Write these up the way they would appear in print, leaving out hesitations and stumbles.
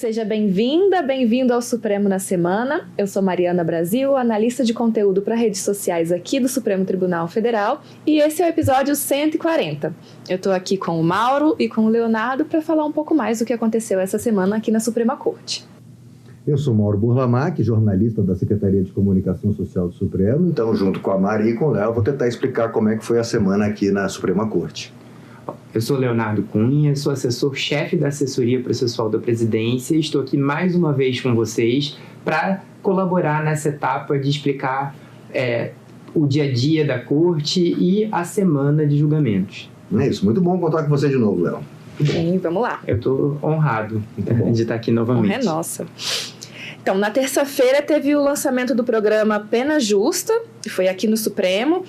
Seja bem-vinda, bem-vindo ao Supremo na Semana. Eu sou Mariana Brasil, analista de conteúdo para redes sociais aqui do Supremo Tribunal Federal, e esse é o episódio 140. Eu estou aqui com o Mauro e com o Leonardo para falar um pouco mais do que aconteceu essa semana aqui na Suprema Corte. Eu sou Mauro Burlamac, jornalista da Secretaria de Comunicação Social do Supremo. Então, junto com a Mari e com o Léo, vou tentar explicar como é que foi a semana aqui na Suprema Corte. Eu sou Leonardo Cunha, sou assessor-chefe da Assessoria Processual da Presidência e estou aqui mais uma vez com vocês para colaborar nessa etapa de explicar o dia a dia da Corte e a semana de julgamentos. É isso, muito bom contar com você de novo, Léo. Sim, vamos lá. Eu estou honrado de estar aqui novamente. Honra é nossa. Então, na terça-feira teve o lançamento do programa Pena Justa, que foi aqui no Supremo.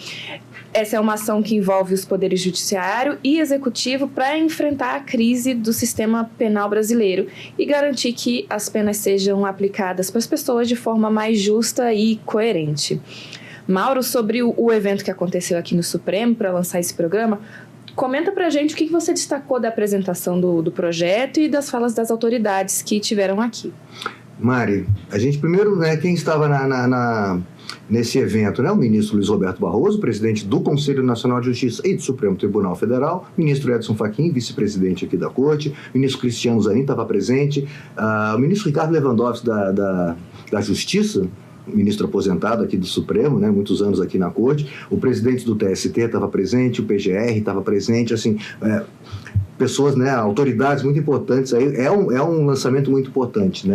Essa é uma ação que envolve os poderes judiciário e executivo para enfrentar a crise do sistema penal brasileiro e garantir que as penas sejam aplicadas para as pessoas de forma mais justa e coerente. Mauro, sobre o evento que aconteceu aqui no Supremo para lançar esse programa, comenta pra gente o que você destacou da apresentação do projeto e das falas das autoridades que tiveram aqui. Mari, a gente primeiro, quem estava nesse evento, o ministro Luiz Roberto Barroso, presidente do Conselho Nacional de Justiça e do Supremo Tribunal Federal, ministro Edson Fachin, vice-presidente aqui da Corte, ministro Cristiano Zanin estava presente, o ministro Ricardo Lewandowski da Justiça, ministro aposentado aqui do Supremo, muitos anos aqui na Corte, o presidente do TST estava presente, o PGR estava presente, pessoas, autoridades muito importantes. Aí é um lançamento muito importante,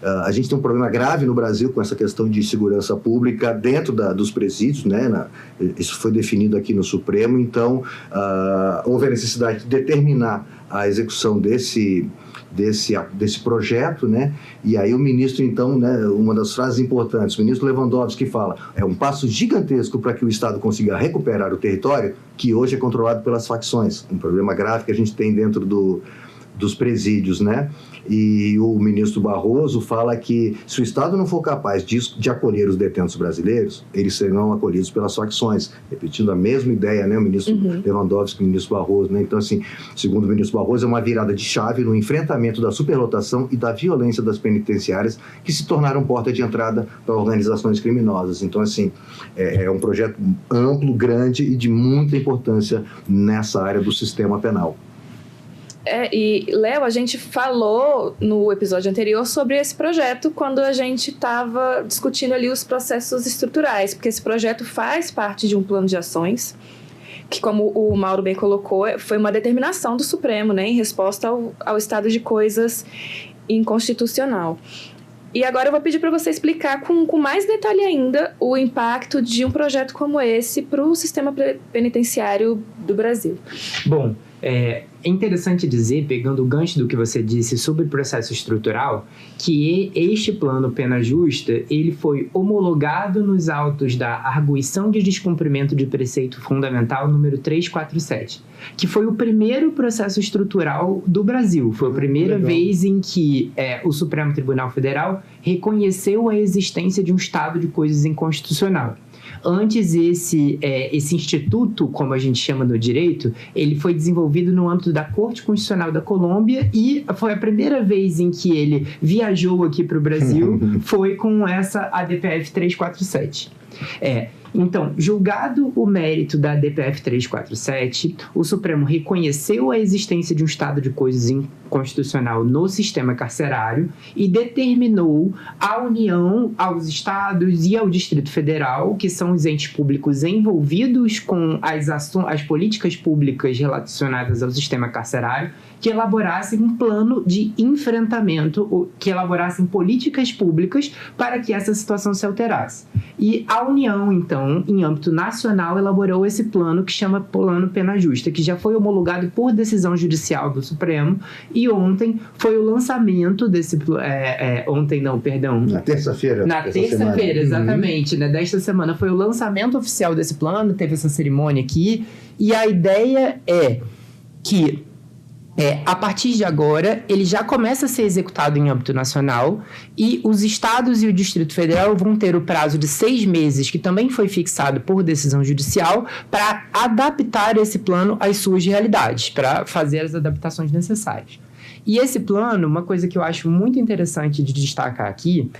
A gente tem um problema grave no Brasil com essa questão de segurança pública dentro dos presídios, Isso foi definido aqui no Supremo, então houve a necessidade de determinar a execução desse projeto, E aí o ministro, então, uma das frases importantes, o ministro Lewandowski fala, é um passo gigantesco para que o Estado consiga recuperar o território que hoje é controlado pelas facções, um problema grave que a gente tem dentro dos presídios, E o ministro Barroso fala que se o Estado não for capaz de acolher os detentos brasileiros, eles serão acolhidos pelas facções, repetindo a mesma ideia, o ministro Lewandowski e o ministro Barroso, Então, segundo o ministro Barroso, é uma virada de chave no enfrentamento da superlotação e da violência das penitenciárias que se tornaram porta de entrada para organizações criminosas. Então, é um projeto amplo, grande e de muita importância nessa área do sistema penal. E, Léo, a gente falou no episódio anterior sobre esse projeto quando a gente estava discutindo ali os processos estruturais, porque esse projeto faz parte de um plano de ações que, como o Mauro bem colocou, foi uma determinação do Supremo, em resposta ao estado de coisas inconstitucional. E agora eu vou pedir para você explicar com mais detalhe ainda o impacto de um projeto como esse para o sistema penitenciário do Brasil. Bom, é interessante dizer, pegando o gancho do que você disse sobre o processo estrutural, que este plano Pena Justa, ele foi homologado nos autos da arguição de descumprimento de preceito fundamental número 347, que foi o primeiro processo estrutural do Brasil. Foi a primeira vez em que o Supremo Tribunal Federal reconheceu a existência de um estado de coisas inconstitucional. Antes, esse instituto, como a gente chama no direito, ele foi desenvolvido no âmbito da Corte Constitucional da Colômbia e foi a primeira vez em que ele viajou aqui para o Brasil, foi com essa ADPF 347. Então, julgado o mérito da ADPF 347, o Supremo reconheceu a existência de um estado de coisas inconstitucional no sistema carcerário e determinou à União, aos estados e ao Distrito Federal, que são os entes públicos envolvidos com as políticas públicas relacionadas ao sistema carcerário, que elaborassem um plano de enfrentamento, que elaborassem políticas públicas para que essa situação se alterasse. E a União, então, em âmbito nacional, elaborou esse plano que chama Plano Pena Justa, que já foi homologado por decisão judicial do Supremo, e ontem foi o lançamento desse... Na terça-feira. Na terça-feira, exatamente. Desta semana foi o lançamento oficial desse plano, teve essa cerimônia aqui, e a ideia é que a partir de agora, ele já começa a ser executado em âmbito nacional e os estados e o Distrito Federal vão ter o prazo de 6 meses, que também foi fixado por decisão judicial, para adaptar esse plano às suas realidades, para fazer as adaptações necessárias. E esse plano, uma coisa que eu acho muito interessante de destacar aqui,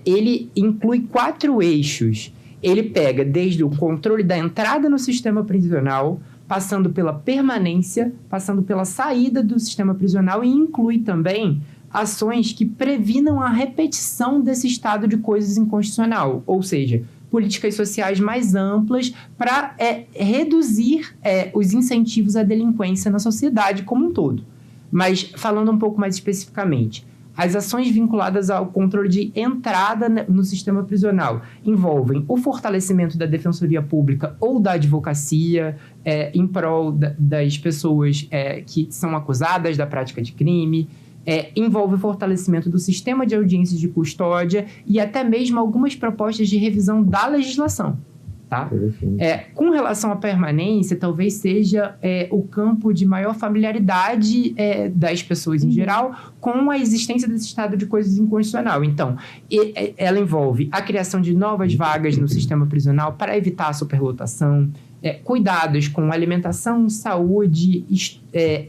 ele inclui 4 eixos. Ele pega desde o controle da entrada no sistema prisional, passando pela permanência, passando pela saída do sistema prisional e inclui também ações que previnam a repetição desse estado de coisas inconstitucional, ou seja, políticas sociais mais amplas para reduzir os incentivos à delinquência na sociedade como um todo. Mas, falando um pouco mais especificamente, as ações vinculadas ao controle de entrada no sistema prisional envolvem o fortalecimento da defensoria pública ou da advocacia em prol das pessoas que são acusadas da prática de crime, envolve o fortalecimento do sistema de audiências de custódia e até mesmo algumas propostas de revisão da legislação. Tá? Com relação à permanência, talvez seja o campo de maior familiaridade das pessoas em geral com a existência desse estado de coisas inconstitucional. Então, ela envolve a criação de novas vagas no sistema prisional para evitar a superlotação, cuidados com alimentação, saúde,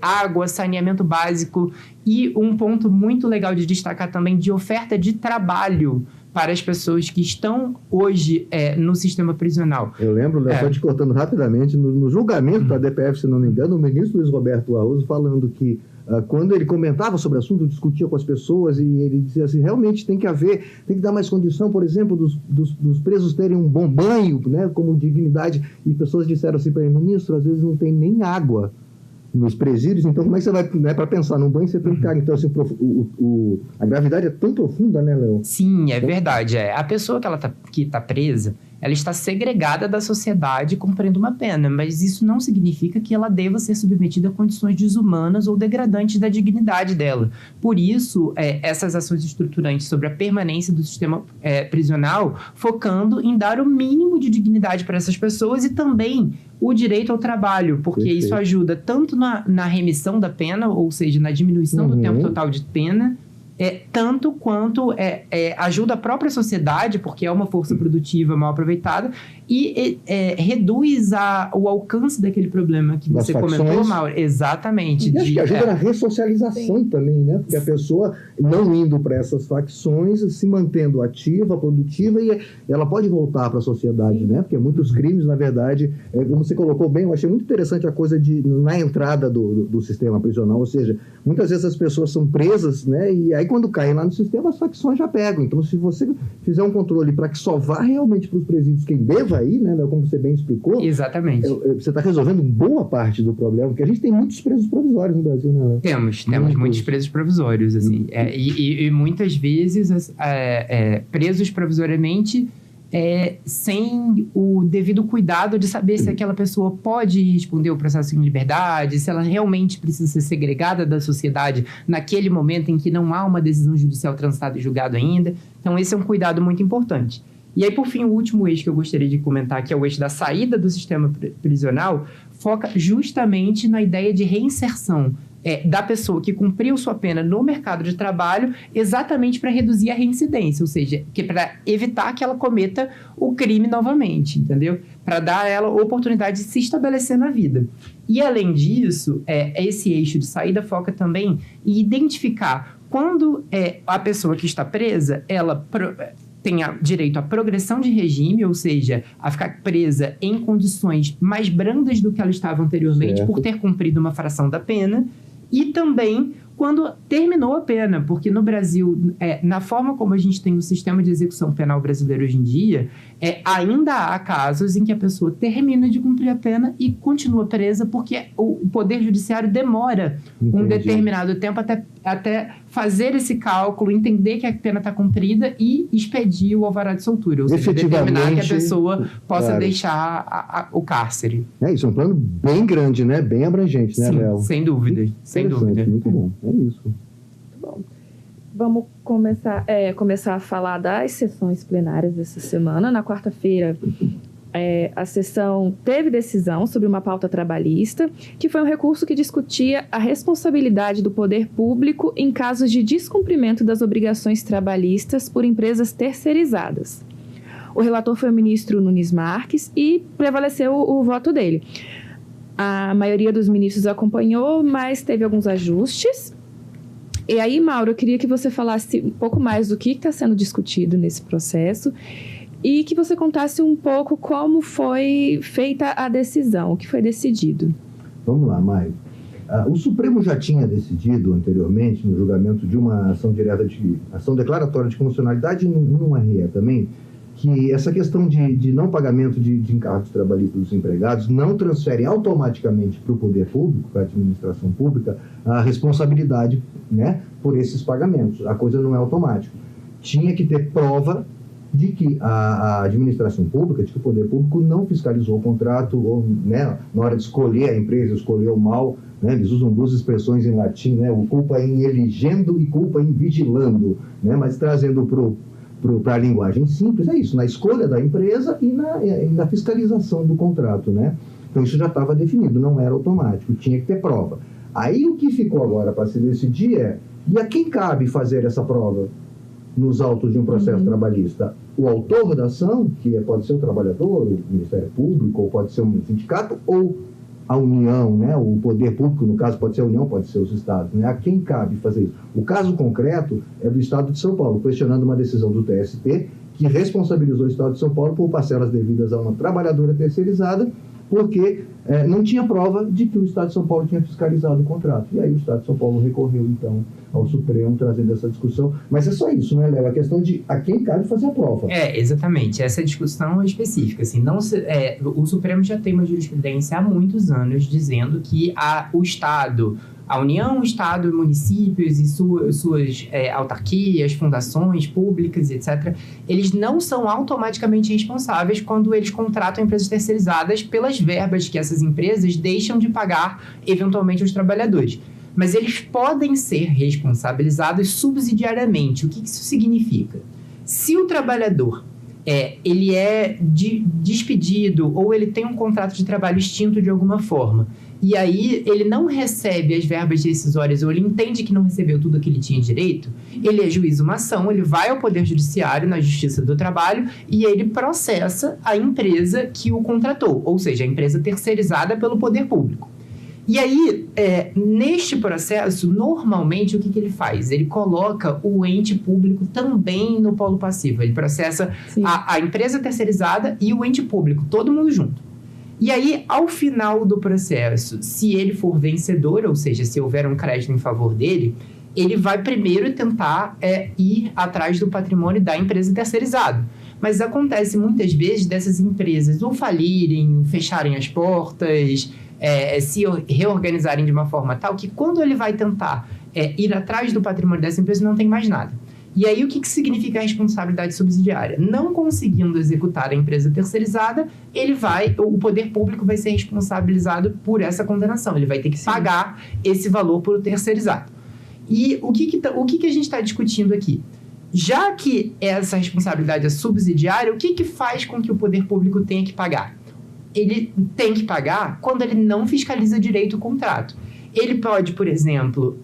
água, saneamento básico e um ponto muito legal de destacar também de oferta de trabalho para as pessoas que estão hoje no sistema prisional. Eu lembro, só te cortando rapidamente, no julgamento da DPF, se não me engano, o ministro Luiz Roberto Barroso falando que quando ele comentava sobre o assunto, discutia com as pessoas e ele dizia assim, realmente tem que dar mais condição, por exemplo, dos presos terem um bom banho, né, como dignidade, e pessoas disseram assim para ele, ministro, às vezes não tem nem água nos presídios, então como é que você vai, para pensar num banho, você tem que... Então, assim, a gravidade é tão profunda, né, Léo? Sim, é verdade. A pessoa que está presa, ela está segregada da sociedade cumprindo uma pena, mas isso não significa que ela deva ser submetida a condições desumanas ou degradantes da dignidade dela. Por isso, essas ações estruturantes sobre a permanência do sistema prisional, focando em dar o mínimo de dignidade para essas pessoas e também o direito ao trabalho, porque Perfeito. Isso ajuda tanto na remissão da pena, ou seja, na diminuição do tempo total de pena, tanto quanto ajuda a própria sociedade, porque é uma força produtiva mal aproveitada, e reduz o alcance daquele problema que você comentou, Mauro. Exatamente. E acho que ajuda na ressocialização também, né? Porque a pessoa não indo para essas facções, se mantendo ativa, produtiva, e ela pode voltar para a sociedade, né? Porque muitos crimes, na verdade, como você colocou bem, eu achei muito interessante a coisa na entrada do sistema prisional, ou seja, muitas vezes as pessoas são presas, né? E aí quando caem lá no sistema, as facções já pegam. Então, se você fizer um controle para que só vá realmente para os presídios quem deva ir, né? Como você bem explicou. Exatamente. Você está resolvendo boa parte do problema, porque a gente tem muitos presos provisórios no Brasil, né? Temos muitos presos provisórios, assim. E muitas vezes presos provisoriamente sem o devido cuidado de saber se aquela pessoa pode responder o processo em liberdade, se ela realmente precisa ser segregada da sociedade naquele momento em que não há uma decisão judicial transitada e julgada ainda. Então, esse é um cuidado muito importante. E aí, por fim, o último eixo que eu gostaria de comentar, que é o eixo da saída do sistema prisional, foca justamente na ideia de reinserção da pessoa que cumpriu sua pena no mercado de trabalho, exatamente para reduzir a reincidência, ou seja, para evitar que ela cometa o crime novamente, entendeu? Para dar a ela a oportunidade de se estabelecer na vida. E, além disso, esse eixo de saída foca também em identificar quando a pessoa que está presa, ela tenha direito à progressão de regime, ou seja, a ficar presa em condições mais brandas do que ela estava anteriormente, por ter cumprido uma fração da pena, e também quando terminou a pena, porque no Brasil, na forma como a gente tem o sistema de execução penal brasileiro hoje em dia, ainda há casos em que a pessoa termina de cumprir a pena e continua presa porque o Poder Judiciário demora um determinado tempo até fazer esse cálculo, entender que a pena está cumprida e expedir o alvará de soltura, ou seja, determinar que a pessoa possa deixar o cárcere. Isso é um plano bem grande, né? Bem abrangente, né, Léo? Sem dúvida, sem dúvida. Muito bom, é isso. Bom, vamos começar a falar das sessões plenárias dessa semana. Na quarta-feira, a sessão teve decisão sobre uma pauta trabalhista, que foi um recurso que discutia a responsabilidade do poder público em casos de descumprimento das obrigações trabalhistas por empresas terceirizadas. O relator foi o ministro Nunes Marques e prevaleceu o voto dele. A maioria dos ministros acompanhou, mas teve alguns ajustes. E aí, Mauro, eu queria que você falasse um pouco mais do que está sendo discutido nesse processo e que você contasse um pouco como foi feita a decisão, o que foi decidido. Vamos lá, Maio. O Supremo já tinha decidido anteriormente, no julgamento de uma ação declaratória de constitucionalidade num RE também, que essa questão de não pagamento de encargos trabalhistas dos empregados não transfere automaticamente para o poder público, para a administração pública, a responsabilidade, né, por esses pagamentos. A coisa não é automática. Tinha que ter prova de que a administração pública, de que o poder público não fiscalizou o contrato, ou, né, na hora de escolher a empresa, escolheu mal, né, eles usam duas expressões em latim, né, o culpa em eligendo e culpa em vigilando, né, mas trazendo para a linguagem simples, é isso, na escolha da empresa e na fiscalização do contrato, né? Então isso já estava definido, não era automático, tinha que ter prova. Aí o que ficou agora para se decidir e a quem cabe fazer essa prova nos autos de um processo trabalhista? O autor da ação, que pode ser o trabalhador, o Ministério Público, ou pode ser um sindicato, ou a União, né? O poder público, no caso, pode ser a União, pode ser os estados, né? A quem cabe fazer isso? O caso concreto é do Estado de São Paulo, questionando uma decisão do TST que responsabilizou o Estado de São Paulo por parcelas devidas a uma trabalhadora terceirizada, porque não tinha prova de que o Estado de São Paulo tinha fiscalizado o contrato. E aí o Estado de São Paulo recorreu, então, ao Supremo, trazendo essa discussão. Mas é só isso, né, Léo? A questão de a quem cabe fazer a prova. Exatamente. Essa discussão é específica. Assim, o Supremo já tem uma jurisprudência há muitos anos dizendo que o Estado, a União, o Estado, municípios e suas autarquias, fundações públicas, etc., eles não são automaticamente responsáveis quando eles contratam empresas terceirizadas pelas verbas que essas empresas deixam de pagar, eventualmente, aos trabalhadores. Mas eles podem ser responsabilizados subsidiariamente. O que isso significa? Se o trabalhador ele é despedido ou ele tem um contrato de trabalho extinto de alguma forma, e aí ele não recebe as verbas rescisórias ou ele entende que não recebeu tudo que ele tinha direito, ele ajuiza uma ação, ele vai ao Poder Judiciário, na Justiça do Trabalho, e ele processa a empresa que o contratou, ou seja, a empresa terceirizada pelo Poder Público. E aí, neste processo, normalmente, o que ele faz? Ele coloca o ente público também no polo passivo. Ele processa a empresa terceirizada e o ente público, todo mundo junto. E aí, ao final do processo, se ele for vencedor, ou seja, se houver um crédito em favor dele, ele vai primeiro tentar ir atrás do patrimônio da empresa terceirizada. Mas acontece muitas vezes dessas empresas ou falirem, fecharem as portas, se reorganizarem de uma forma tal que quando ele vai tentar ir atrás do patrimônio dessa empresa, não tem mais nada. E aí, o que significa a responsabilidade subsidiária? Não conseguindo executar a empresa terceirizada, o poder público vai ser responsabilizado por essa condenação. Ele vai ter que pagar esse valor por terceirizado. E o que a gente está discutindo aqui? Já que essa responsabilidade é subsidiária, o que faz com que o poder público tenha que pagar? Ele tem que pagar quando ele não fiscaliza direito o contrato. Ele pode, por exemplo,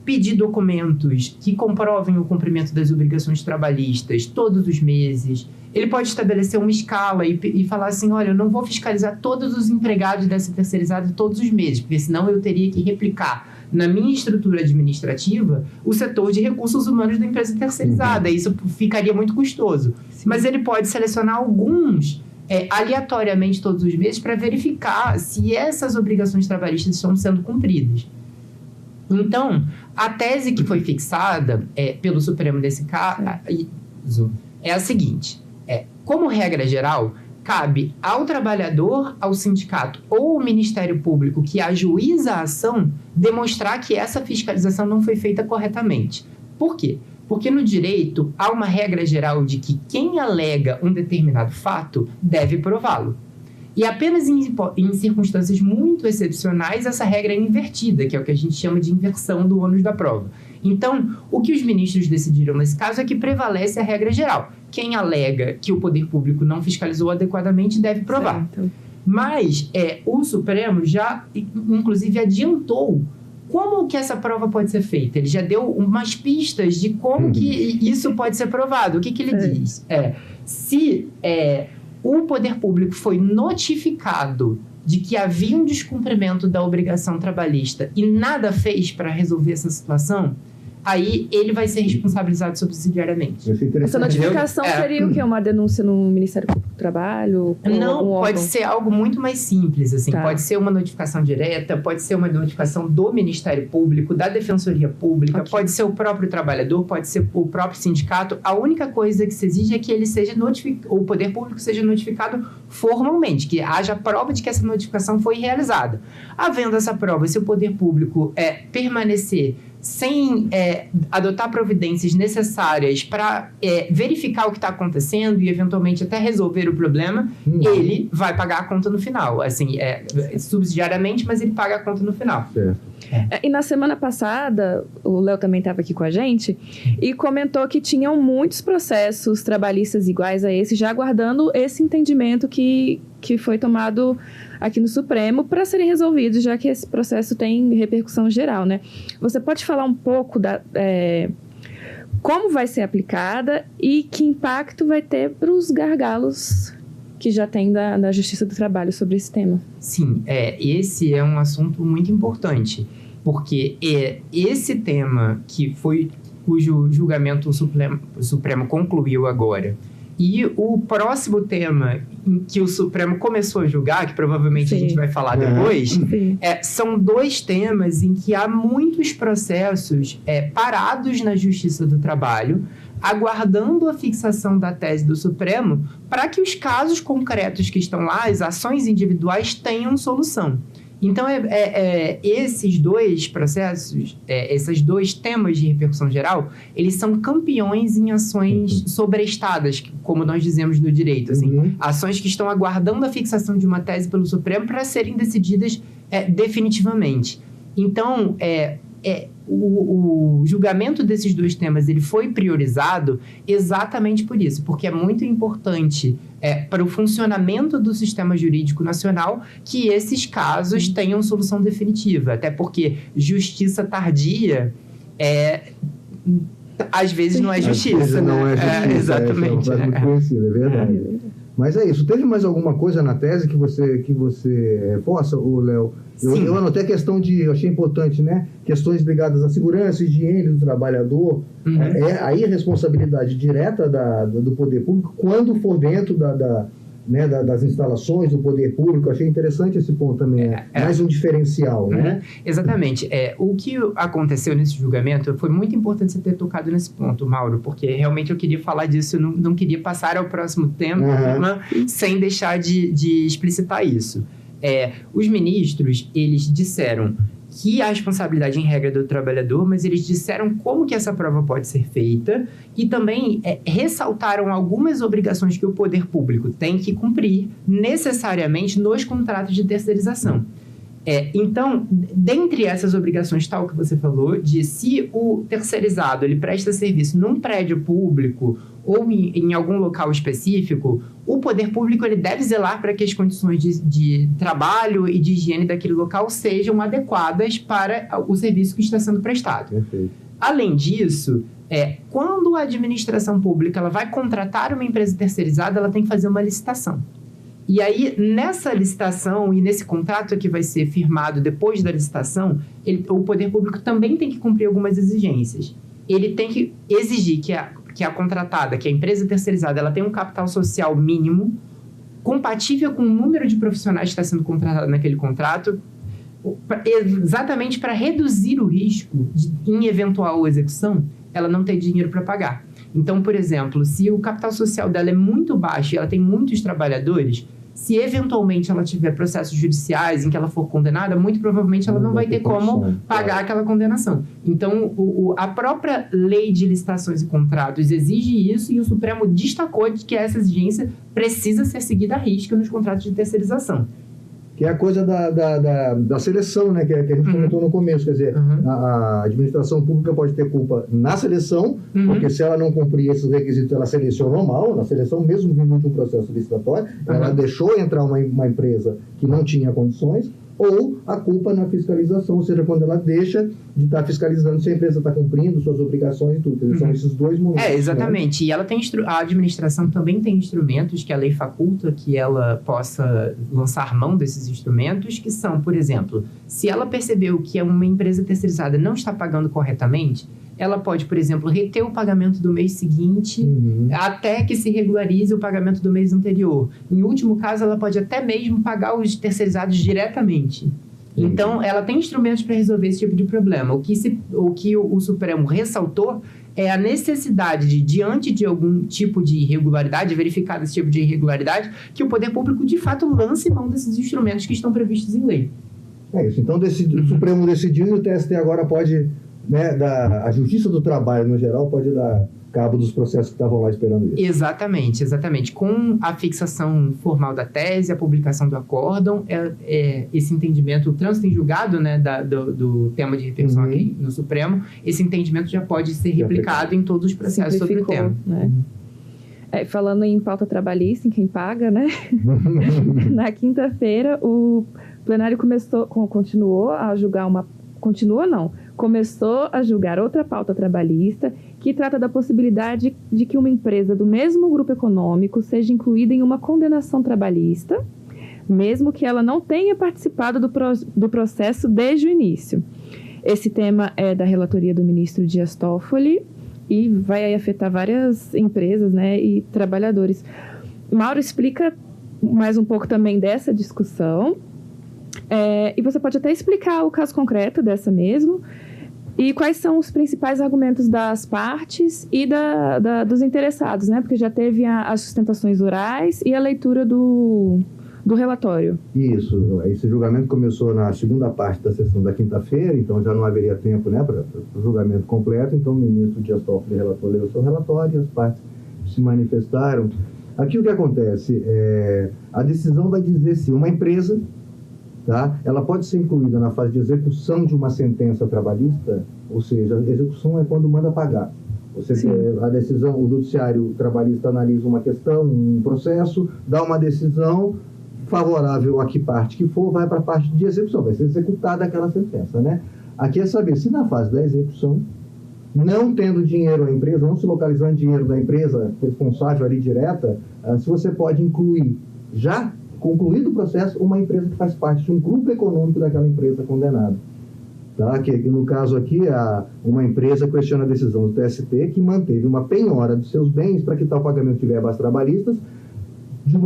pedir documentos que comprovem o cumprimento das obrigações trabalhistas todos os meses. Ele pode estabelecer uma escala e falar assim, olha, eu não vou fiscalizar todos os empregados dessa terceirizada todos os meses, porque senão eu teria que replicar na minha estrutura administrativa o setor de recursos humanos da empresa terceirizada. Isso ficaria muito custoso. Sim. Mas ele pode selecionar alguns aleatoriamente todos os meses para verificar se essas obrigações trabalhistas estão sendo cumpridas. Então, a tese que foi fixada pelo Supremo desse caso é a seguinte: como regra geral, cabe ao trabalhador, ao sindicato ou ao Ministério Público que ajuiza a ação demonstrar que essa fiscalização não foi feita corretamente. Por quê? Porque no direito há uma regra geral de que quem alega um determinado fato deve prová-lo. E apenas em circunstâncias muito excepcionais essa regra é invertida, que é o que a gente chama de inversão do ônus da prova. Então, o que os ministros decidiram nesse caso é que prevalece a regra geral. Quem alega que o poder público não fiscalizou adequadamente deve provar. Certo. Mas o Supremo já, inclusive, adiantou como que essa prova pode ser feita. Ele já deu umas pistas de como que isso pode ser provado. O que ele diz? Se o poder público foi notificado de que havia um descumprimento da obrigação trabalhista e nada fez para resolver essa situação, aí ele vai ser responsabilizado subsidiariamente. Essa notificação seria o quê? Uma denúncia no Ministério Público do Trabalho? Não, pode ser algo muito mais simples, assim. Tá. Pode ser uma notificação direta, pode ser uma notificação do Ministério Público, da Defensoria Pública, pode ser o próprio trabalhador, pode ser o próprio sindicato. A única coisa que se exige é que ele seja o poder público seja notificado formalmente, que haja prova de que essa notificação foi realizada. Havendo essa prova, se o poder público permanecer sem adotar providências necessárias para verificar o que está acontecendo e, eventualmente, até resolver o problema, ele vai pagar a conta no final. Assim, subsidiariamente, mas ele paga a conta no final. E na semana passada, o Léo também estava aqui com a gente e comentou que tinham muitos processos trabalhistas iguais a esse, já aguardando esse entendimento que foi tomado aqui no Supremo para serem resolvidos, já que esse processo tem repercussão geral, né? Você pode falar um pouco como vai ser aplicada e que impacto vai ter para os gargalos que já tem da Justiça do Trabalho sobre esse tema? Sim, esse é um assunto muito importante, porque esse tema cujo julgamento o Supremo concluiu agora, e o próximo tema em que o Supremo começou a julgar, que provavelmente a gente vai falar depois, são dois temas em que há muitos processos parados na Justiça do Trabalho, aguardando a fixação da tese do Supremo para que os casos concretos que estão lá, as ações individuais, tenham solução. Então, esses dois processos, esses dois temas de repercussão geral, eles são campeões em ações sobrestadas, como nós dizemos no direito. Assim, ações que estão aguardando a fixação de uma tese pelo Supremo para serem decididas definitivamente. Então, o julgamento desses dois temas ele foi priorizado exatamente por isso, porque é muito importante para o funcionamento do sistema jurídico nacional que esses casos tenham solução definitiva, até porque justiça tardia às vezes não é justiça, né? Não é justiça, exatamente. É muito conhecido, é verdade. Mas é isso. Teve mais alguma coisa na tese que você possa, Léo? Eu anotei a questão eu achei importante, né? Questões ligadas à segurança e higiene do trabalhador. Aí a responsabilidade direta do poder público, quando for dentro das instalações do poder público. Achei interessante esse ponto também. Mais um diferencial, né? Exatamente. O que aconteceu nesse julgamento foi muito importante você ter tocado nesse ponto, Mauro, porque realmente eu queria falar disso, eu não queria passar ao próximo tema sem deixar de explicitar isso. Os ministros, eles disseram que a responsabilidade em regra é do trabalhador, mas eles disseram como que essa prova pode ser feita e também ressaltaram algumas obrigações que o poder público tem que cumprir necessariamente nos contratos de terceirização. Então, dentre essas obrigações, tal que você falou, de se o terceirizado ele presta serviço num prédio público ou em algum local específico, o poder público ele deve zelar para que as condições de trabalho e de higiene daquele local sejam adequadas para o serviço que está sendo prestado. Perfeito. Além disso, quando a administração pública ela vai contratar uma empresa terceirizada, ela tem que fazer uma licitação. E aí, nessa licitação e nesse contrato que vai ser firmado depois da licitação, o poder público também tem que cumprir algumas exigências. Ele tem que exigir que a contratada, que a empresa terceirizada, ela tenha um capital social mínimo, compatível com o número de profissionais que está sendo contratado naquele contrato, exatamente para reduzir o risco em eventual execução, ela não ter dinheiro para pagar. Então, por exemplo, se o capital social dela é muito baixo e ela tem muitos trabalhadores, se eventualmente ela tiver processos judiciais em que ela for condenada, muito provavelmente ela não vai ter como pagar aquela condenação. Então, a própria lei de licitações e contratos exige isso e o Supremo destacou de que essa exigência precisa ser seguida à risca nos contratos de terceirização. Que é a coisa da seleção, né? Que a gente comentou no começo. Quer dizer, a administração pública pode ter culpa na seleção, porque se ela não cumprir esses requisitos, ela selecionou mal. Na seleção, mesmo vindo de um processo licitatório, ela deixou entrar uma empresa que não tinha condições, ou a culpa na fiscalização, ou seja, quando ela deixa de estar fiscalizando se a empresa está cumprindo suas obrigações e tudo. São esses dois momentos. Exatamente. Né? E ela tem a administração também tem instrumentos que a lei faculta que ela possa lançar mão desses instrumentos, que são, por exemplo, se ela percebeu que uma empresa terceirizada não está pagando corretamente, ela pode, por exemplo, reter o pagamento do mês seguinte até que se regularize o pagamento do mês anterior. Em último caso, ela pode até mesmo pagar os terceirizados diretamente. Então, ela tem instrumentos para resolver esse tipo de problema. O que o Supremo ressaltou é a necessidade de, diante de algum tipo de irregularidade, verificado esse tipo de irregularidade, que o poder público, de fato, lance mão desses instrumentos que estão previstos em lei. É isso. Então, o Supremo decidiu e o TST agora pode, né, a Justiça do Trabalho, no geral, pode dar cabo dos processos que estavam lá esperando isso. Exatamente. Com a fixação formal da tese, a publicação do acórdão, esse entendimento, o trânsito em julgado, né, do tema de repercussão aqui no Supremo, esse entendimento já pode ser replicado em todos os processos sobre o tema. Né? Falando em pauta trabalhista, em quem paga, né? Na quinta-feira, o plenário começou a julgar outra pauta trabalhista que trata da possibilidade de que uma empresa do mesmo grupo econômico seja incluída em uma condenação trabalhista, mesmo que ela não tenha participado do processo desde o início. Esse tema é da relatoria do ministro Dias Toffoli e vai afetar várias empresas, né, e trabalhadores. Mauro, explica mais um pouco também dessa discussão. E você pode até explicar o caso concreto dessa mesmo e quais são os principais argumentos das partes e dos interessados, né? Porque já teve as sustentações orais e a leitura do relatório. Isso. Esse julgamento começou na segunda parte da sessão da quinta-feira, então já não haveria tempo, né, para o julgamento completo. Então o ministro Dias Toffoli leu o seu relatório e as partes se manifestaram. Aqui o que acontece a decisão vai dizer se uma empresa, tá, ela pode ser incluída na fase de execução de uma sentença trabalhista, ou seja, a execução é quando manda pagar. A decisão, o judiciário trabalhista analisa uma questão, um processo, dá uma decisão favorável a que parte que for, vai para a parte de execução, vai ser executada aquela sentença, né? Aqui é saber se na fase da execução, não tendo dinheiro a empresa, não se localizando dinheiro da empresa responsável ali direta, se você pode incluir, já concluído o processo, uma empresa que faz parte de um grupo econômico daquela empresa condenada. Tá? Que no caso aqui, uma empresa questiona a decisão do TST que manteve uma penhora dos seus bens para quitar o pagamento de verbas trabalhistas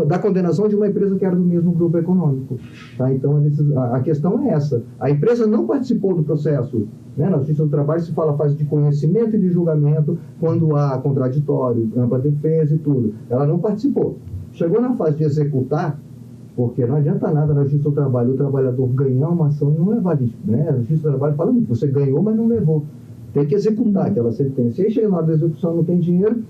da condenação de uma empresa que era do mesmo grupo econômico. Tá? Então, a questão é essa. A empresa não participou do processo. Né? Na Justiça do Trabalho se fala fase de conhecimento e de julgamento, quando há contraditório, ampla defesa e tudo. Ela não participou. Chegou na fase de executar, porque não adianta nada na Justiça do Trabalho o trabalhador ganhar uma ação e não levar. Né? A Justiça do Trabalho fala muito, você ganhou, mas não levou. Tem que executar aquela sentença. E aí chega na hora da execução, não tem dinheiro,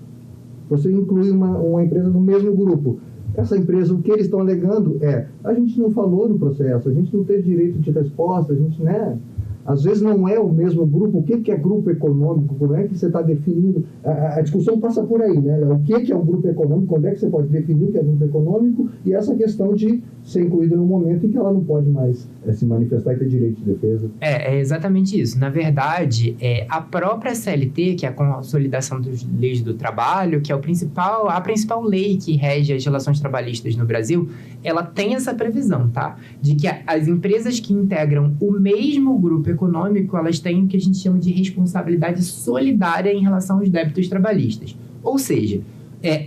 você inclui uma empresa do mesmo grupo. Essa empresa, o que eles estão alegando a gente não falou no processo, a gente não teve direito de resposta, a gente, né? Às vezes não é o mesmo grupo. O que é grupo econômico? Como é que você está definindo? A discussão passa por aí, né? O que é um grupo econômico? Quando é que você pode definir o que é grupo econômico? E essa questão de ser incluída no momento em que ela não pode mais se manifestar e ter direito de defesa. É exatamente isso. Na verdade, a própria CLT, que é a Consolidação das Leis do Trabalho, que é a principal lei que rege as relações trabalhistas no Brasil, ela tem essa previsão, tá? De que as empresas que integram o mesmo grupo econômico, elas têm o que a gente chama de responsabilidade solidária em relação aos débitos trabalhistas. Ou seja,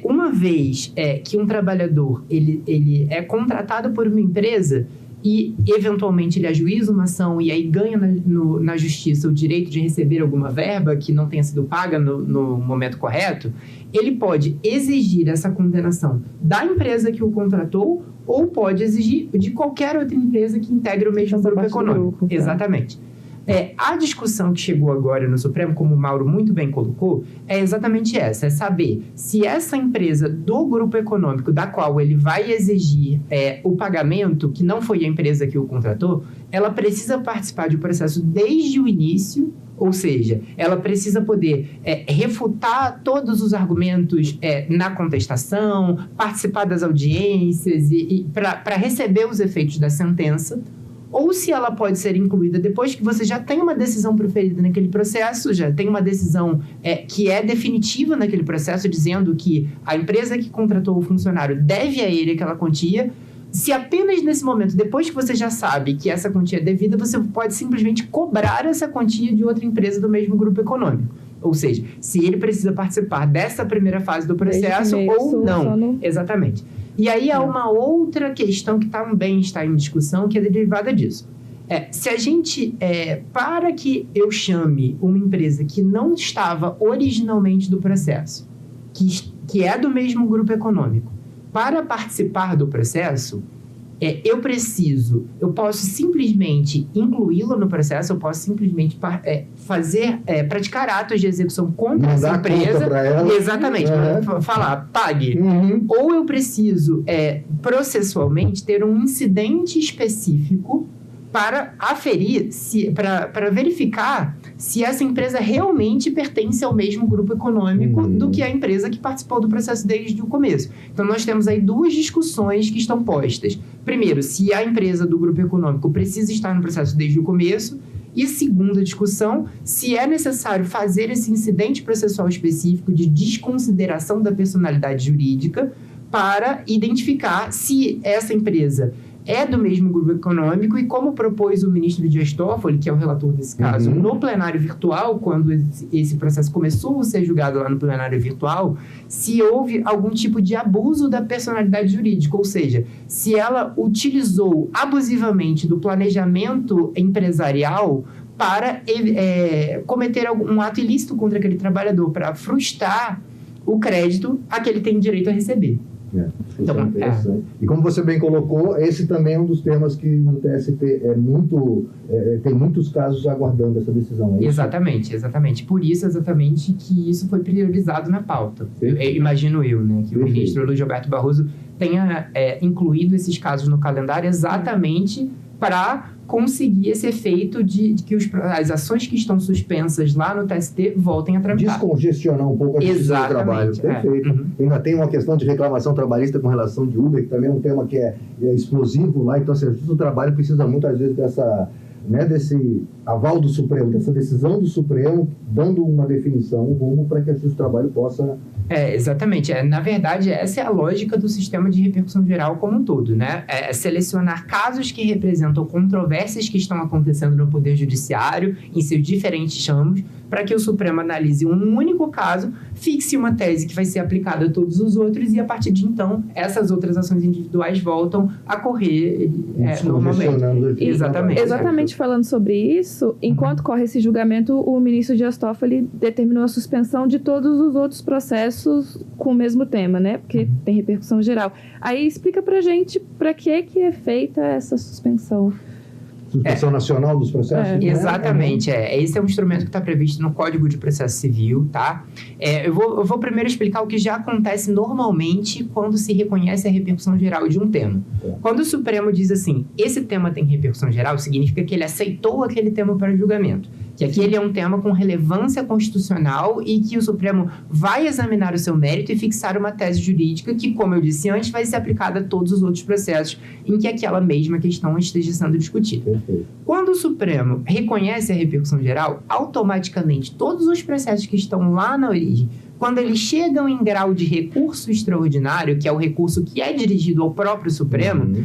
uma vez que um trabalhador ele é contratado por uma empresa e, eventualmente, ele ajuiza uma ação e aí ganha na justiça o direito de receber alguma verba que não tenha sido paga no momento correto, ele pode exigir essa condenação da empresa que o contratou ou pode exigir de qualquer outra empresa que integra o mesmo grupo econômico. Tá? Exatamente. A discussão que chegou agora no Supremo, como o Mauro muito bem colocou, é exatamente essa, é saber se essa empresa do grupo econômico da qual ele vai exigir o pagamento, que não foi a empresa que o contratou, ela precisa participar de um processo desde o início, ou seja, ela precisa poder refutar todos os argumentos na contestação, participar das audiências e para receber os efeitos da sentença, ou se ela pode ser incluída depois que você já tem uma decisão proferida naquele processo, já tem uma decisão que é definitiva naquele processo, dizendo que a empresa que contratou o funcionário deve a ele aquela quantia. Se apenas nesse momento, depois que você já sabe que essa quantia é devida, você pode simplesmente cobrar essa quantia de outra empresa do mesmo grupo econômico. Ou seja, se ele precisa participar dessa primeira fase do processo ou não. Exatamente. E aí há uma outra questão que também está em discussão, que é derivada disso. Se a gente, para que eu chame uma empresa que não estava originalmente do processo, que é do mesmo grupo econômico, para participar do processo, eu posso simplesmente incluí-la no processo, eu posso simplesmente praticar atos de execução contra essa empresa. Exatamente, falar, pague. Ou eu preciso, processualmente, ter um incidente específico para aferir, para verificar se essa empresa realmente pertence ao mesmo grupo econômico do que a empresa que participou do processo desde o começo. Então, nós temos aí duas discussões que estão postas. Primeiro, se a empresa do grupo econômico precisa estar no processo desde o começo. E segunda discussão, se é necessário fazer esse incidente processual específico de desconsideração da personalidade jurídica para identificar se essa empresa é do mesmo grupo econômico e como propôs o ministro Dias Toffoli, que é o relator desse caso, no plenário virtual, quando esse processo começou a ser julgado lá no plenário virtual, se houve algum tipo de abuso da personalidade jurídica, ou seja, se ela utilizou abusivamente do planejamento empresarial para cometer um ato ilícito contra aquele trabalhador, para frustrar o crédito a que ele tem direito a receber. Então, é interessante. E como você bem colocou, esse também é um dos temas que no TST tem muitos casos aguardando essa decisão. Exatamente. Por isso, exatamente, que isso foi priorizado na pauta. Imagino eu, né? Que o ministro Luiz Roberto Barroso tenha incluído esses casos no calendário exatamente para conseguir esse efeito de que as ações que estão suspensas lá no TST voltem a tramitar. Descongestionar um pouco a justiça do trabalho. Perfeito. Tem uma questão de reclamação trabalhista com relação de Uber, que também é um tema que é explosivo lá. Então, a justiça do trabalho precisa muitas vezes desse aval do Supremo, dessa decisão do Supremo, dando uma definição, um rumo para que a justiça do trabalho possa... Exatamente. Na verdade, essa é a lógica do sistema de repercussão geral como um todo, né? Selecionar casos que representam controvérsias que estão acontecendo no Poder Judiciário, em seus diferentes ramos, para que o Supremo analise um único caso, fixe uma tese que vai ser aplicada a todos os outros e, a partir de então, essas outras ações individuais voltam a correr normalmente. Exatamente falando sobre isso, enquanto corre esse julgamento, o ministro Dias Toffoli determinou a suspensão de todos os outros processos com o mesmo tema, né? Porque tem repercussão geral. Aí explica pra gente pra que é feita essa suspensão. Suspensão nacional dos processos? Exatamente. Esse é um instrumento que está previsto no Código de Processo Civil, tá? Eu vou primeiro explicar o que já acontece normalmente quando se reconhece a repercussão geral de um tema. Quando o Supremo diz assim, esse tema tem repercussão geral, significa que ele aceitou aquele tema para julgamento. Que aquele é um tema com relevância constitucional e que o Supremo vai examinar o seu mérito e fixar uma tese jurídica que, como eu disse antes, vai ser aplicada a todos os outros processos em que aquela mesma questão esteja sendo discutida. Quando o Supremo reconhece a repercussão geral, automaticamente todos os processos que estão lá na origem, quando eles chegam em grau de recurso extraordinário, que é o recurso que é dirigido ao próprio Supremo,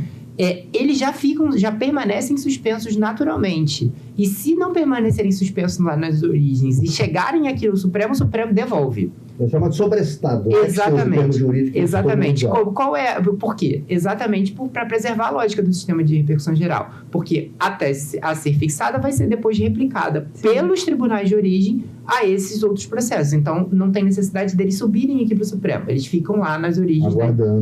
eles já permanecem suspensos naturalmente. E se não permanecerem suspensos lá nas origens e chegarem aqui no Supremo, o Supremo devolve. É chamado de sobreestado. Exatamente. Por quê? Exatamente para preservar a lógica do sistema de repercussão geral. Porque a tese a ser fixada vai ser depois replicada pelos tribunais de origem a esses outros processos. Então, não tem necessidade deles subirem aqui para o Supremo. Eles ficam lá nas origens,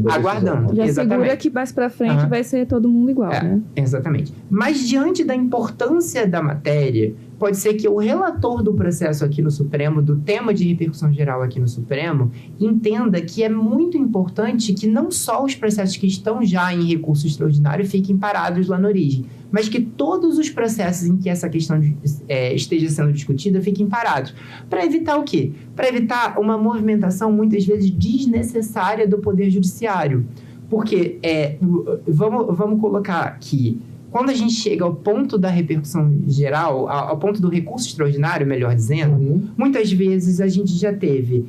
aguardando. Já segura que mais para frente vai ser todo mundo igual, né? Exatamente. Mas, diante da importância da matéria, pode ser que o relator do processo aqui no Supremo, do tema de repercussão geral aqui no Supremo, entenda que é muito importante que não só os processos que estão já em recurso extraordinário fiquem parados lá na origem, mas que todos os processos em que essa questão esteja sendo discutida fiquem parados. Para evitar o quê? Para evitar uma movimentação, muitas vezes, desnecessária do Poder Judiciário. Porque, vamos colocar aqui, quando a gente chega ao ponto da repercussão geral, ao ponto do recurso extraordinário, melhor dizendo, muitas vezes a gente já teve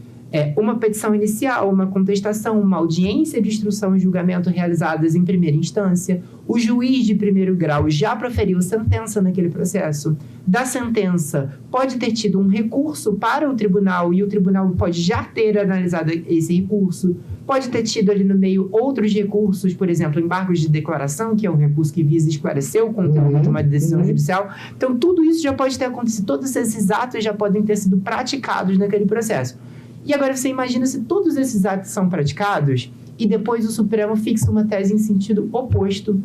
uma petição inicial, uma contestação, uma audiência de instrução e julgamento realizadas em primeira instância. O juiz de primeiro grau já proferiu sentença naquele processo. Da sentença, pode ter tido um recurso para o tribunal e o tribunal pode já ter analisado esse recurso. Pode ter tido ali no meio outros recursos, por exemplo, embargos de declaração, que é um recurso que visa esclarecer o conteúdo de uma decisão judicial. Então, tudo isso já pode ter acontecido, todos esses atos já podem ter sido praticados naquele processo. E agora você imagina se todos esses atos são praticados e depois o Supremo fixa uma tese em sentido oposto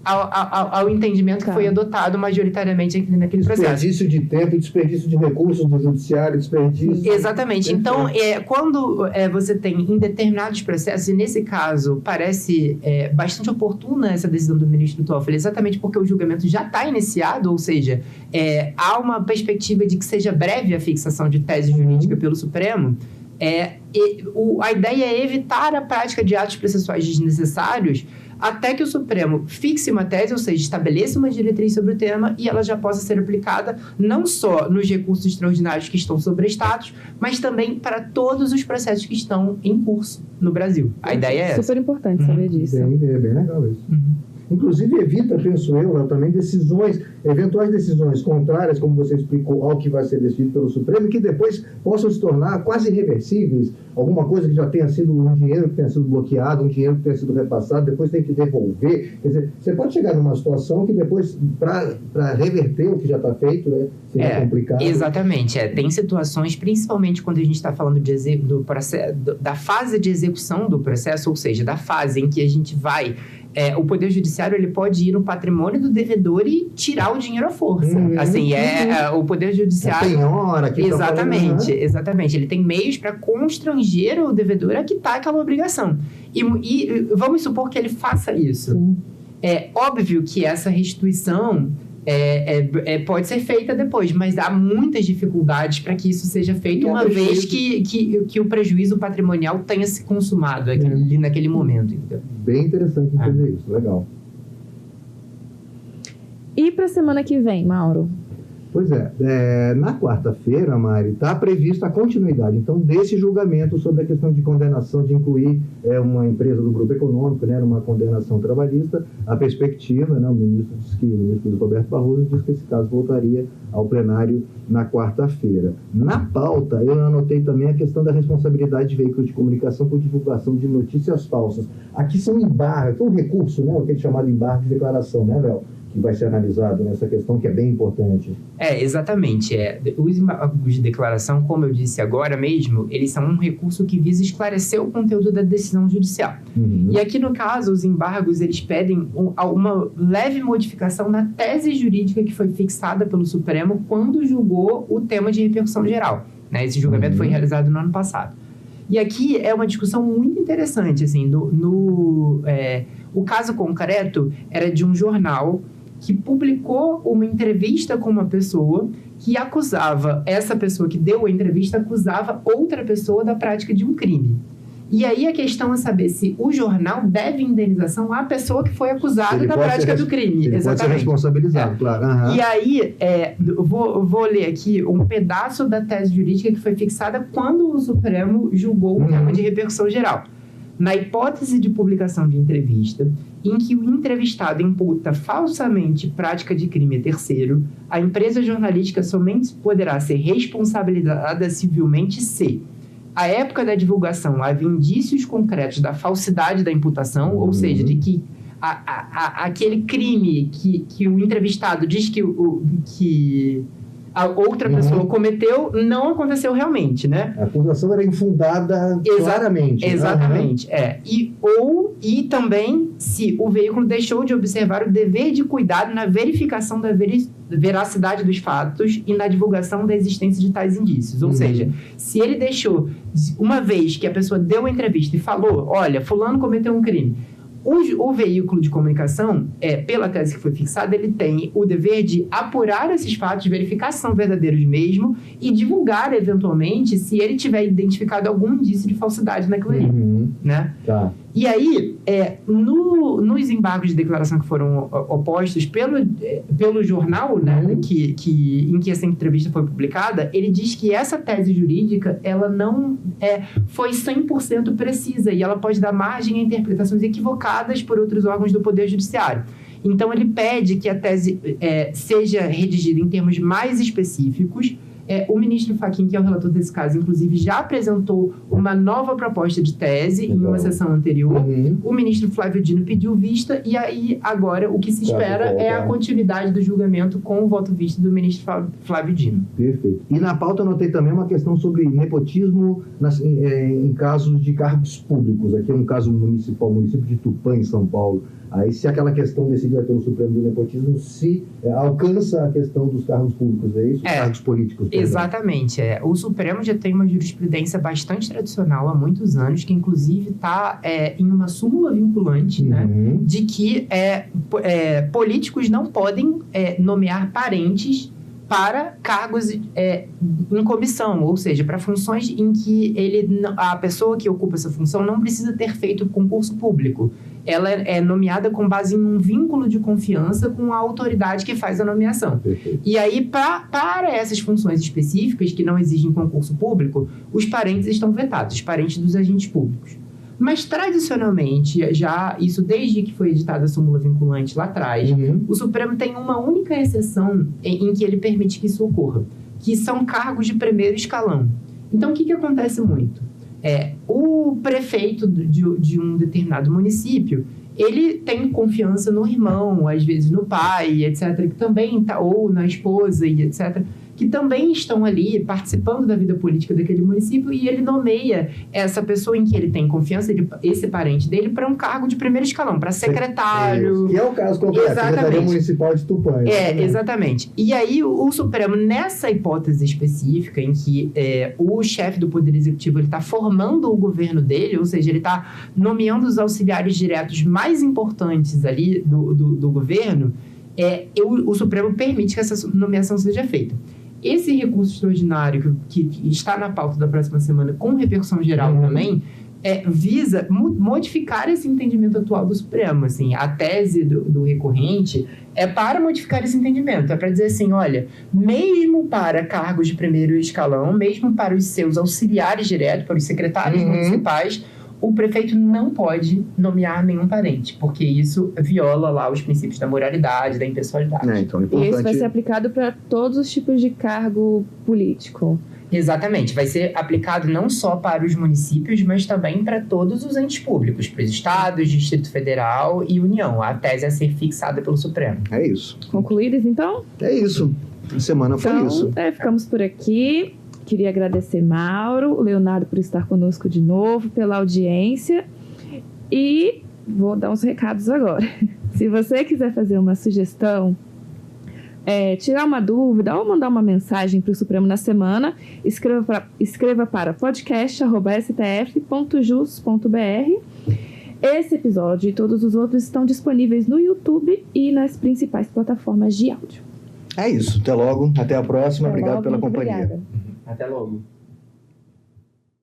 ao entendimento que foi adotado majoritariamente naquele processo. Desperdício de tempo, desperdício de recursos do judiciário, desperdício... Exatamente. Então, quando você tem em determinados processos, e nesse caso parece bastante oportuna essa decisão do ministro Toffoli, exatamente porque o julgamento já está iniciado, ou seja, há uma perspectiva de que seja breve a fixação de tese jurídica pelo Supremo. A ideia é evitar a prática de atos processuais desnecessários até que o Supremo fixe uma tese, ou seja, estabeleça uma diretriz sobre o tema e ela já possa ser aplicada não só nos recursos extraordinários que estão sobrestados, mas também para todos os processos que estão em curso no Brasil. A ideia é essa. Super importante saber disso. É bem legal isso. Inclusive evita, penso eu, também eventuais decisões contrárias, como você explicou, ao que vai ser decidido pelo Supremo, que depois possam se tornar quase irreversíveis. Alguma coisa que já tenha sido um dinheiro que tenha sido bloqueado, um dinheiro que tenha sido repassado, depois tem que devolver. Quer dizer, você pode chegar numa situação que depois, para reverter o que já está feito, né, seria complicado. Exatamente. Tem situações, principalmente quando a gente está falando da fase de execução do processo, ou seja, da fase em que a gente vai... o Poder Judiciário ele pode ir no patrimônio do devedor e tirar o dinheiro à força. O Poder Judiciário... Tem hora que Exatamente. Ele tem meios para constranger o devedor a quitar aquela obrigação. E vamos supor que ele faça isso. É óbvio que essa restituição pode ser feita depois, mas há muitas dificuldades para que isso seja feito uma vez que o prejuízo patrimonial tenha se consumado naquele momento. Então. Bem interessante entender isso, legal. E para a semana que vem, Mauro? Pois na quarta-feira, Mari, está prevista a continuidade, então, desse julgamento sobre a questão de condenação, de incluir uma empresa do grupo econômico, né, numa condenação trabalhista. A perspectiva, né, o ministro Roberto Barroso disse que esse caso voltaria ao plenário na quarta-feira. Na pauta, eu anotei também a questão da responsabilidade de veículos de comunicação por divulgação de notícias falsas. Aqui são embargos, é um recurso, né, o que é chamado embargo de declaração, né, Léo? Que vai ser analisado nessa questão, que é bem importante. Exatamente. Os embargos de declaração, como eu disse agora mesmo, eles são um recurso que visa esclarecer o conteúdo da decisão judicial. E aqui, no caso, os embargos, eles pedem uma leve modificação na tese jurídica que foi fixada pelo Supremo quando julgou o tema de repercussão geral. Né? Esse julgamento foi realizado no ano passado. E aqui é uma discussão muito interessante. Assim, o caso concreto era de um jornal que publicou uma entrevista com uma pessoa que acusava, essa pessoa que deu a entrevista acusava outra pessoa da prática de um crime. E aí a questão é saber se o jornal deve indenização à pessoa que foi acusada da prática do crime. Ele pode ser responsabilizado, claro. E aí, vou ler aqui um pedaço da tese jurídica que foi fixada quando o Supremo julgou o tema de repercussão geral. Na hipótese de publicação de entrevista, em que o entrevistado imputa falsamente prática de crime a terceiro, a empresa jornalística somente poderá ser responsabilizada civilmente se, à época da divulgação, havia indícios concretos da falsidade da imputação, ou seja, de que aquele crime que o entrevistado diz que a outra pessoa cometeu, não aconteceu realmente, né? A acusação era infundada claramente. Exatamente, E também se o veículo deixou de observar o dever de cuidado na verificação da veracidade dos fatos e na divulgação da existência de tais indícios. Ou seja, se ele deixou, uma vez que a pessoa deu a entrevista e falou, olha, fulano cometeu um crime, o veículo de comunicação, pela tese que foi fixada, ele tem o dever de apurar esses fatos, verificar se são verdadeiros mesmo e divulgar, eventualmente, se ele tiver identificado algum indício de falsidade naquilo ali, né? Tá. E aí, nos embargos de declaração que foram opostos pelo jornal, né, em que essa entrevista foi publicada, ele diz que essa tese jurídica, ela não foi 100% precisa e ela pode dar margem a interpretações equivocadas por outros órgãos do Poder Judiciário. Então, ele pede que a tese seja redigida em termos mais específicos. O ministro Fachin, que é o relator desse caso, inclusive, já apresentou uma nova proposta de tese em uma sessão anterior. O ministro Flávio Dino pediu vista e aí, agora, o que se espera é a continuidade do julgamento com o voto vista do ministro Flávio Dino. Perfeito. E na pauta eu notei também uma questão sobre nepotismo em casos de cargos públicos. Aqui é um caso municipal, município de Tupã, em São Paulo. Aí, se aquela questão decidida pelo Supremo do nepotismo se alcança a questão dos cargos públicos, é isso? Cargos políticos. Exatamente. O Supremo já tem uma jurisprudência bastante tradicional há muitos anos, que inclusive está em uma súmula vinculante, né, de que políticos não podem nomear parentes para cargos em comissão, ou seja, para funções em que a pessoa que ocupa essa função não precisa ter feito concurso público. Ela é nomeada com base em um vínculo de confiança com a autoridade que faz a nomeação. E aí, para essas funções específicas que não exigem concurso público, os parentes estão vetados, os parentes dos agentes públicos. Mas, tradicionalmente, isso desde que foi editada a súmula vinculante lá atrás, o Supremo tem uma única exceção em que ele permite que isso ocorra, que são cargos de primeiro escalão. Então, o que acontece muito? O prefeito de um determinado município, ele tem confiança no irmão, às vezes no pai, etc., que também ou na esposa, e etc., que também estão ali participando da vida política daquele município, e ele nomeia essa pessoa em que ele tem confiança, esse parente dele, para um cargo de primeiro escalão, para secretário. Que é o caso concreto, da Secretaria Municipal de Tupã. Exatamente. E aí o Supremo, nessa hipótese específica, em que o chefe do Poder Executivo está formando o governo dele, ou seja, ele está nomeando os auxiliares diretos mais importantes ali do governo, o Supremo permite que essa nomeação seja feita. Esse recurso extraordinário que está na pauta da próxima semana, com repercussão geral também, visa modificar esse entendimento atual do Supremo. Assim, a tese do recorrente é para modificar esse entendimento. É para dizer assim, olha, mesmo para cargos de primeiro escalão, mesmo para os seus auxiliares diretos, para os secretários municipais, o prefeito não pode nomear nenhum parente, porque isso viola lá os princípios da moralidade, da impessoalidade. Então, E isso vai ser aplicado para todos os tipos de cargo político. Exatamente. Vai ser aplicado não só para os municípios, mas também para todos os entes públicos, para os estados, Distrito Federal e União. A tese a ser fixada pelo Supremo. É isso. Concluídas, então? É isso. A semana foi isso. Ficamos por aqui. Queria agradecer Mauro, Leonardo por estar conosco de novo, pela audiência. E vou dar uns recados agora. Se você quiser fazer uma sugestão, tirar uma dúvida ou mandar uma mensagem para o Supremo na semana, escreva para podcast@stf.jus.br. Esse episódio e todos os outros estão disponíveis no YouTube e nas principais plataformas de áudio. É isso. Até logo. Até a próxima. Obrigado pela companhia. Obrigada. Até logo.